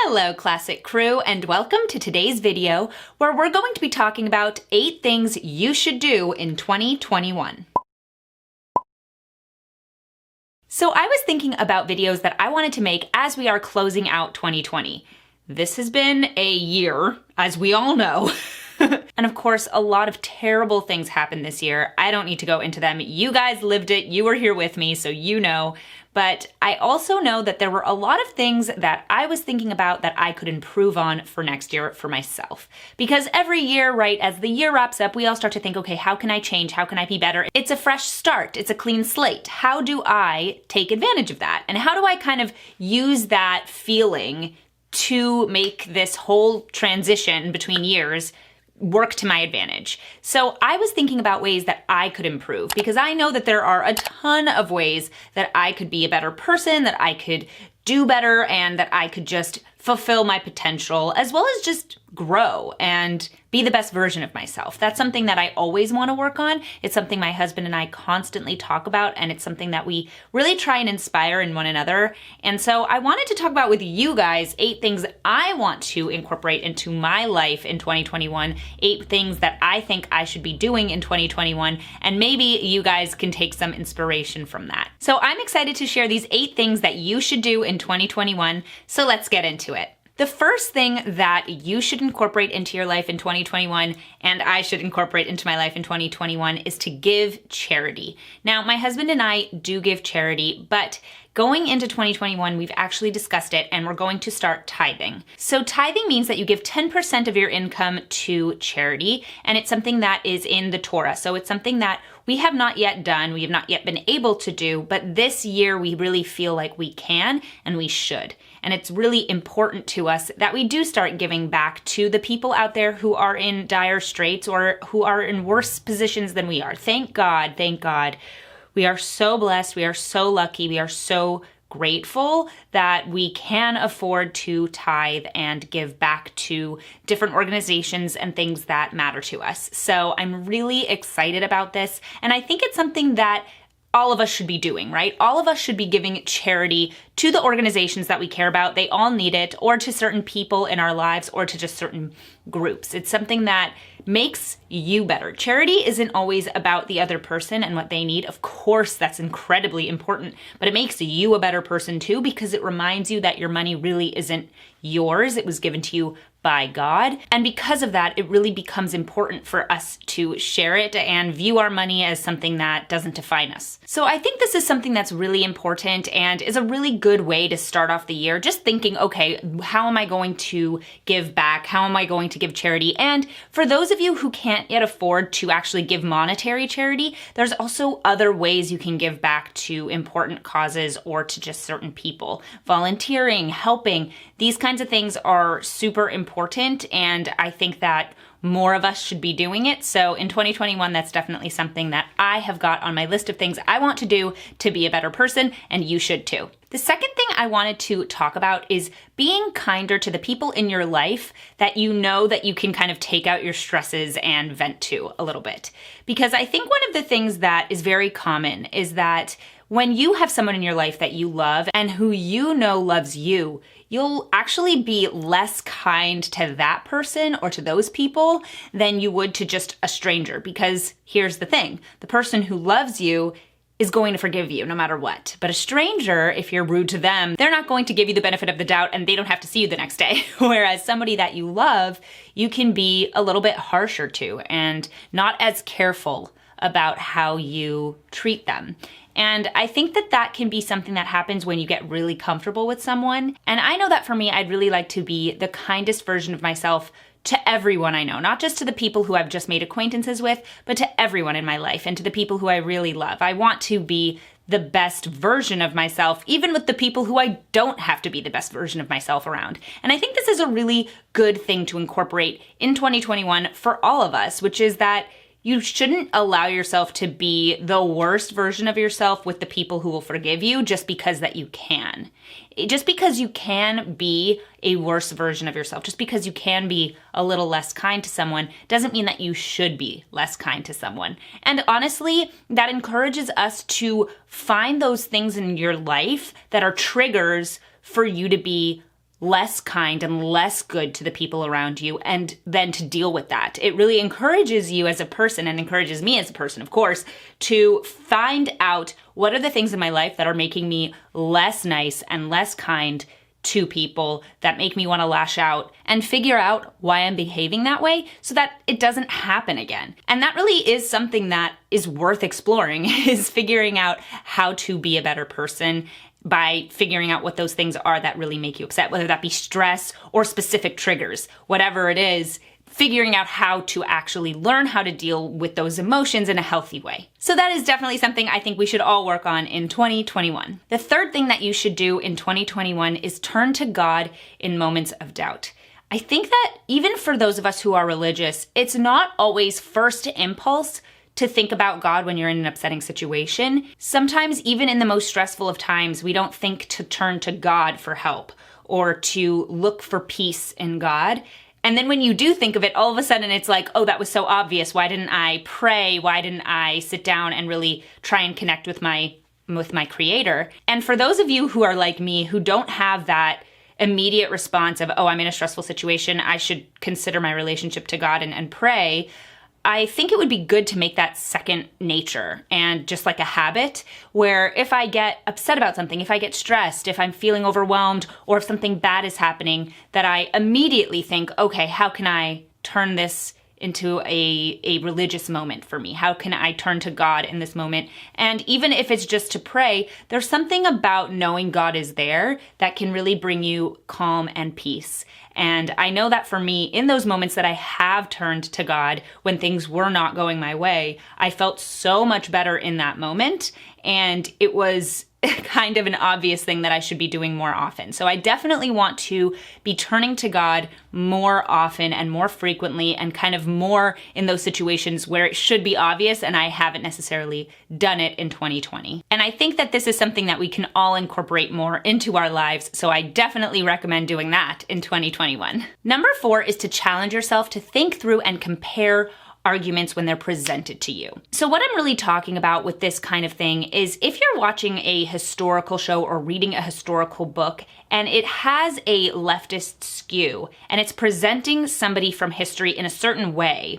Hello, Classic Crew, and welcome to today's video where we're going to be talking about 8 things you should do in 2021. So I was thinking about videos that I wanted to make as we are closing out 2020. This has been a year, as we all know. And of course, a lot of terrible things happened this year. I don't need to go into them. You guys lived it. You were here with me, so you know. But I also know that there were a lot of things that I was thinking about that I could improve on for next year for myself. Because every year, right, as the year wraps up, we all start to think, okay, how can I change? How can I be better? It's a fresh start. It's a clean slate. How do I take advantage of that? And how do I kind of use that feeling to make this whole transition between years work to my advantage? So I was thinking about ways that I could improve, because I know that there are a ton of ways that I could be a better person, that I could do better, and that I could just fulfill my potential, as well as just grow and be the best version of myself. That's something that I always want to work on. It's something my husband and I constantly talk about, and it's something that we really try and inspire in one another. And so I wanted to talk about with you guys 8 things I want to incorporate into my life in 2021, 8 things that I think I should be doing in 2021, and maybe you guys can take some inspiration from that. So I'm excited to share these 8 things that you should do in 2021, so let's get into it. The first thing that you should incorporate into your life in 2021, and I should incorporate into my life in 2021, is to give charity. Now, my husband and I do give charity, but going into 2021, we've actually discussed it, and we're going to start tithing. So tithing means that you give 10% of your income to charity, and it's something that is in the Torah. So it's something that we have not yet done, we have not yet been able to do, but this year we really feel like we can and we should. And it's really important to us that we do start giving back to the people out there who are in dire straits or who are in worse positions than we are. Thank God, thank God. We are so blessed, we are so lucky, we are so grateful that we can afford to tithe and give back to different organizations and things that matter to us. So I'm really excited about this, and I think it's something that all of us should be doing, right? All of us should be giving charity to the organizations that we care about. They all need it, or to certain people in our lives, or to just certain groups. It's something that makes you better. Charity isn't always about the other person and what they need. Of course, that's incredibly important, but it makes you a better person too, because it reminds you that your money really isn't yours. It was given to you by God. And because of that, it really becomes important for us to share it and view our money as something that doesn't define us. So I think this is something that's really important and is a really good way to start off the year. Just thinking, okay, how am I going to give back? How am I going to give charity? And for those of you who can't yet afford to actually give monetary charity, there's also other ways you can give back to important causes or to just certain people. Volunteering, helping, these kinds of things are super important, and I think that more of us should be doing it. So in 2021, that's definitely something that I have got on my list of things I want to do to be a better person, and you should too. The second thing I wanted to talk about is being kinder to the people in your life that you know that you can kind of take out your stresses and vent to a little bit. Because I think one of the things that is very common is that when you have someone in your life that you love and who you know loves you, you'll actually be less kind to that person or to those people than you would to just a stranger. Because here's the thing, the person who loves you is going to forgive you no matter what. But a stranger, if you're rude to them, they're not going to give you the benefit of the doubt, and they don't have to see you the next day. Whereas somebody that you love, you can be a little bit harsher to and not as careful about how you treat them. And I think that that can be something that happens when you get really comfortable with someone. And I know that for me, I'd really like to be the kindest version of myself to everyone I know, not just to the people who I've just made acquaintances with, but to everyone in my life and to the people who I really love. I want to be the best version of myself, even with the people who I don't have to be the best version of myself around. And I think this is a really good thing to incorporate in 2021 for all of us, which is that you shouldn't allow yourself to be the worst version of yourself with the people who will forgive you just because that you can. Just because you can be a worse version of yourself, just because you can be a little less kind to someone, doesn't mean that you should be less kind to someone. And honestly, that encourages us to find those things in your life that are triggers for you to be less kind and less good to the people around you, and then to deal with that. It really encourages you as a person, and encourages me as a person, of course, to find out what are the things in my life that are making me less nice and less kind to people, that make me want to lash out, and figure out why I'm behaving that way so that it doesn't happen again. And that really is something that is worth exploring, is figuring out how to be a better person by figuring out what those things are that really make you upset, whether that be stress or specific triggers, whatever it is, figuring out how to actually learn how to deal with those emotions in a healthy way. So that is definitely something I think we should all work on in 2021. The third thing that you should do in 2021 is turn to God in moments of doubt. I think that even for those of us who are religious, it's not always first impulse to think about God when you're in an upsetting situation. Sometimes, even in the most stressful of times, we don't think to turn to God for help or to look for peace in God. And then when you do think of it, all of a sudden it's like, oh, that was so obvious. Why didn't I pray? Why didn't I sit down and really try and connect with my creator? And for those of you who are like me, who don't have that immediate response of, oh, I'm in a stressful situation, I should consider my relationship to God and pray, I think it would be good to make that second nature and just like a habit, where if I get upset about something, if I get stressed, if I'm feeling overwhelmed, or if something bad is happening, that I immediately think, okay, how can I turn this into a religious moment for me? How can I turn to God in this moment? And even if it's just to pray, there's something about knowing God is there that can really bring you calm and peace. And I know that for me, in those moments that I have turned to God when things were not going my way, I felt so much better in that moment. And it was kind of an obvious thing that I should be doing more often. So I definitely want to be turning to God more often and more frequently, and kind of more in those situations where it should be obvious and I haven't necessarily done it in 2020. And I think that this is something that we can all incorporate more into our lives. So I definitely recommend doing that in 2021. Number 4 is to challenge yourself to think through and compare arguments when they're presented to you. So what I'm really talking about with this kind of thing is if you're watching a historical show or reading a historical book and it has a leftist skew and it's presenting somebody from history in a certain way,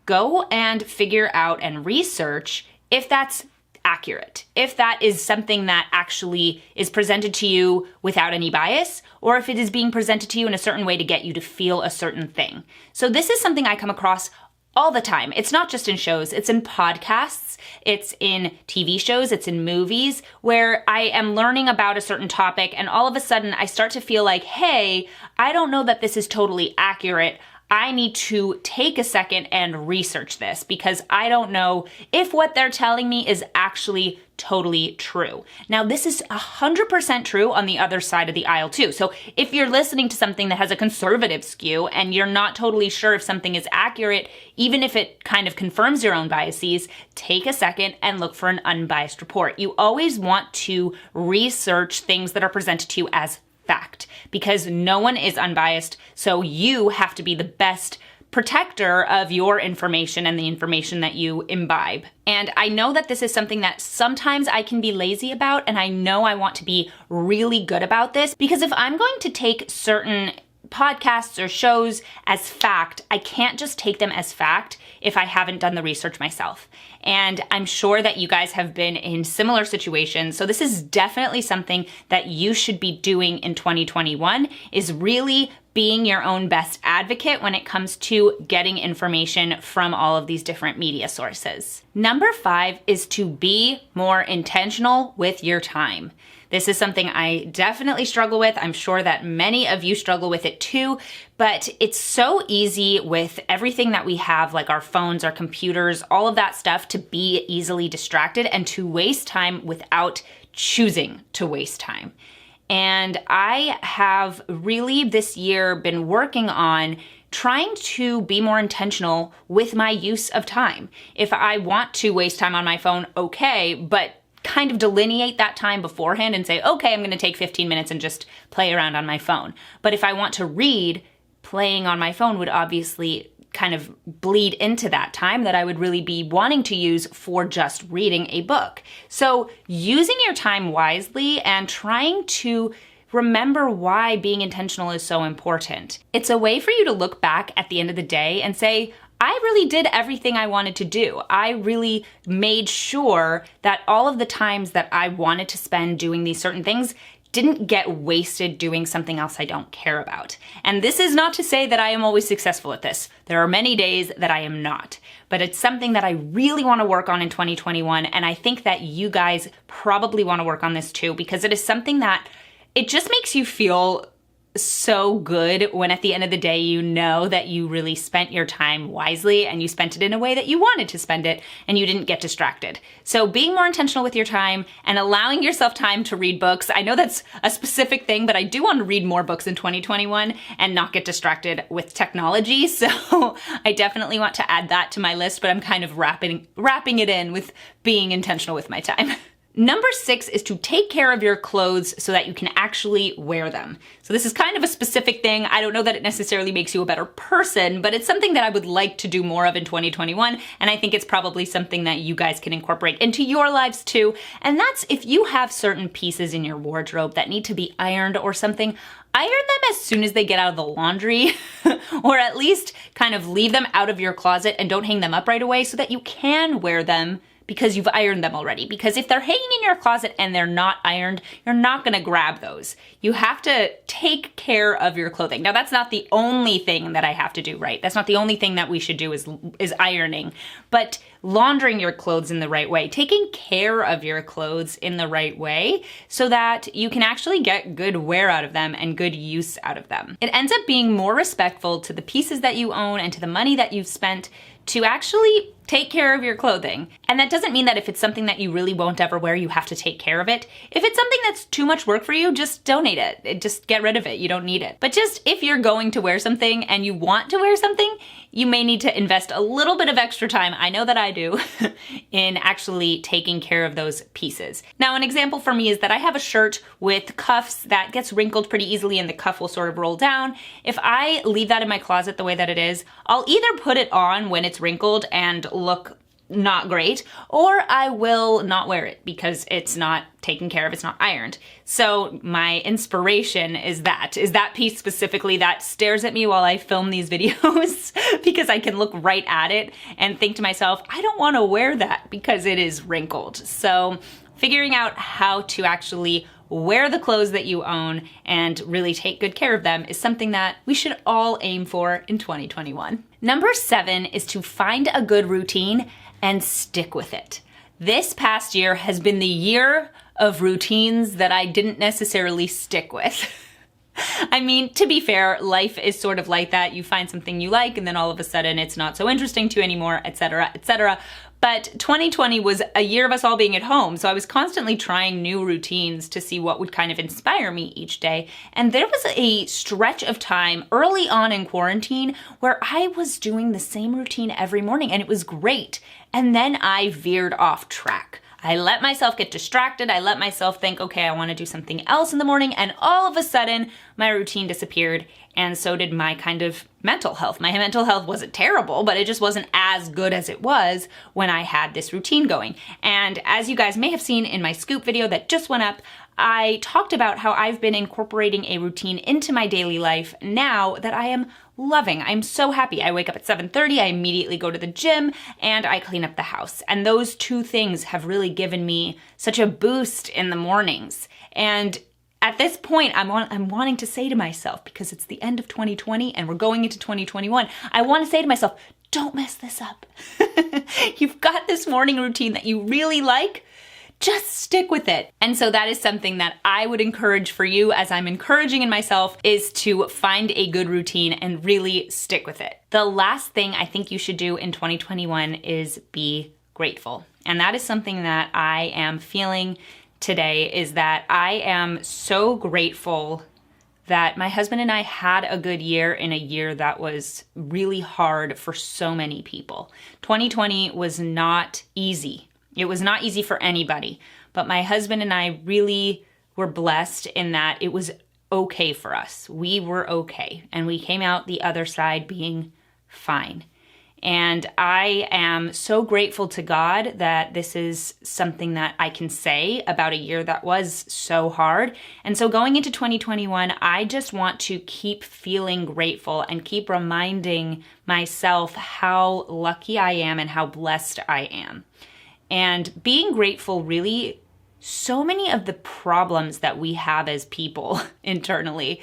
go and figure out and research if that's accurate, if that is something that actually is presented to you without any bias, or if it is being presented to you in a certain way to get you to feel a certain thing. So this is something I come across all the time. It's not just in shows, it's in podcasts, it's in TV shows, it's in movies, where I am learning about a certain topic and all of a sudden I start to feel like, hey, I don't know that this is totally accurate. I need to take a second and research this because I don't know if what they're telling me is actually totally true. Now, this is 100% true on the other side of the aisle too. So if you're listening to something that has a conservative skew and you're not totally sure if something is accurate, even if it kind of confirms your own biases, take a second and look for an unbiased report. You always want to research things that are presented to you as fact, because no one is unbiased, so you have to be the best protector of your information and the information that you imbibe. And I know that this is something that sometimes I can be lazy about, and I know I want to be really good about this, because if I'm going to take certain podcasts or shows as fact, I can't just take them as fact if I haven't done the research myself. And I'm sure that you guys have been in similar situations. So this is definitely something that you should be doing in 2021, is really being your own best advocate when it comes to getting information from all of these different media sources. Number 5 is to be more intentional with your time. This is something I definitely struggle with. I'm sure that many of you struggle with it too, but it's so easy with everything that we have, like our phones, our computers, all of that stuff, to be easily distracted and to waste time without choosing to waste time. And I have really this year been working on trying to be more intentional with my use of time. If I want to waste time on my phone, okay, but kind of delineate that time beforehand and say, okay, I'm going to take 15 minutes and just play around on my phone. But if I want to read, playing on my phone would obviously kind of bleed into that time that I would really be wanting to use for just reading a book. So using your time wisely and trying to remember why being intentional is so important. It's a way for you to look back at the end of the day and say, I really did everything I wanted to do. I really made sure that all of the times that I wanted to spend doing these certain things didn't get wasted doing something else I don't care about. And this is not to say that I am always successful at this. There are many days that I am not, but it's something that I really want to work on in 2021. And I think that you guys probably want to work on this too, because it is something that it just makes you feel so good when at the end of the day you know that you really spent your time wisely and you spent it in a way that you wanted to spend it and you didn't get distracted. So being more intentional with your time and allowing yourself time to read books. I know that's a specific thing, but I do want to read more books in 2021 and not get distracted with technology. So I definitely want to add that to my list, but I'm kind of wrapping it in with being intentional with my time. Number 6 is to take care of your clothes so that you can actually wear them. So this is kind of a specific thing. I don't know that it necessarily makes you a better person, but it's something that I would like to do more of in 2021. And I think it's probably something that you guys can incorporate into your lives too. And that's if you have certain pieces in your wardrobe that need to be ironed or something, iron them as soon as they get out of the laundry, or at least kind of leave them out of your closet and don't hang them up right away so that you can wear them because you've ironed them already. Because if they're hanging in your closet and they're not ironed, you're not gonna grab those. You have to take care of your clothing. Now, that's not the only thing that I have to do, right? That's not the only thing that we should do is ironing, but laundering your clothes in the right way, taking care of your clothes in the right way so that you can actually get good wear out of them and good use out of them. It ends up being more respectful to the pieces that you own and to the money that you've spent to actually take care of your clothing. And that doesn't mean that if it's something that you really won't ever wear, you have to take care of it. If it's something that's too much work for you, just donate it. Just get rid of it. You don't need it. But just if you're going to wear something and you want to wear something, you may need to invest a little bit of extra time, I know that I do, in actually taking care of those pieces. Now, an example for me is that I have a shirt with cuffs that gets wrinkled pretty easily and the cuff will sort of roll down. If I leave that in my closet the way that it is, I'll either put it on when it's wrinkled and look not great, or I will not wear it because it's not taken care of, it's not ironed. So my inspiration is that piece specifically that stares at me while I film these videos because I can look right at it and think to myself, I don't want to wear that because it is wrinkled. So figuring out how to actually wear the clothes that you own and really take good care of them is something that we should all aim for in 2021. Number 7 is to find a good routine and stick with it. This past year has been the year of routines that I didn't necessarily stick with. I mean, to be fair, life is sort of like that. You find something you like and then all of a sudden it's not so interesting to you anymore, etc., etc. But 2020 was a year of us all being at home, so I was constantly trying new routines to see what would kind of inspire me each day. And there was a stretch of time early on in quarantine where I was doing the same routine every morning and it was great. And then I veered off track. I let myself get distracted. I let myself think, okay, I want to do something else in the morning. And all of a sudden, my routine disappeared. And so did my kind of mental health. My mental health wasn't terrible, but it just wasn't as good as it was when I had this routine going. And as you guys may have seen in my scoop video that just went up, I talked about how I've been incorporating a routine into my daily life now that I am loving. I'm so happy. I wake up at 7:30, I immediately go to the gym, and I clean up the house. And those two things have really given me such a boost in the mornings. And at this point, I'm wanting to say to myself, because it's the end of 2020 and we're going into 2021, I want to say to myself, don't mess this up. You've got this morning routine that you really like. Just stick with it. And so that is something that I would encourage for you, as I'm encouraging in myself, is to find a good routine and really stick with it. The last thing I think you should do in 2021 is be grateful. And that is something that I am feeling today, is that I am so grateful that my husband and I had a good year in a year that was really hard for so many people. 2020 was not easy. It was not easy for anybody, but my husband and I really were blessed in that it was okay for us. We were okay, and we came out the other side being fine. And I am so grateful to God that this is something that I can say about a year that was so hard. And so going into 2021, I just want to keep feeling grateful and keep reminding myself how lucky I am and how blessed I am. And being grateful, really, so many of the problems that we have as people internally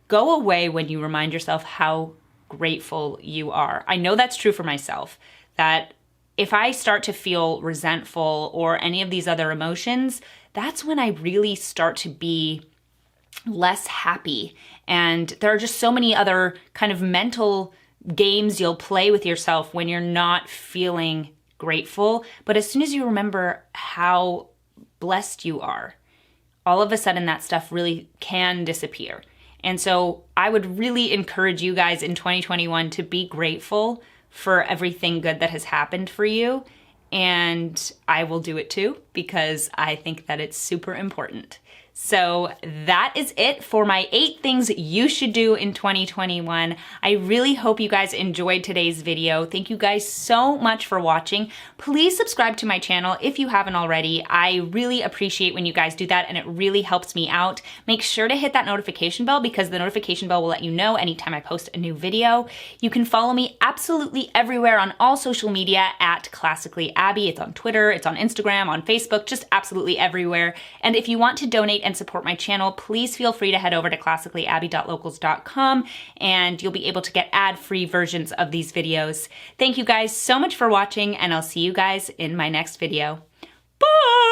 go away when you remind yourself how grateful you are. I know that's true for myself, that if I start to feel resentful or any of these other emotions, that's when I really start to be less happy. And there are just so many other kind of mental games you'll play with yourself when you're not feeling grateful. But as soon as you remember how blessed you are, all of a sudden that stuff really can disappear. And so I would really encourage you guys in 2021 to be grateful for everything good that has happened for you. And I will do it too, because I think that it's super important. So that is it for my 8 things you should do in 2021. I really hope you guys enjoyed today's video. Thank you guys so much for watching. Please subscribe to my channel if you haven't already. I really appreciate when you guys do that, and it really helps me out. Make sure to hit that notification bell, because the notification bell will let you know anytime I post a new video. You can follow me absolutely everywhere on all social media at Classically Abby. It's on Twitter, it's on Instagram, on Facebook, just absolutely everywhere. And if you want to donate and support my channel, please feel free to head over to classicallyabby.locals.com and you'll be able to get ad-free versions of these videos. Thank you guys so much for watching, and I'll see you guys in my next video. Bye!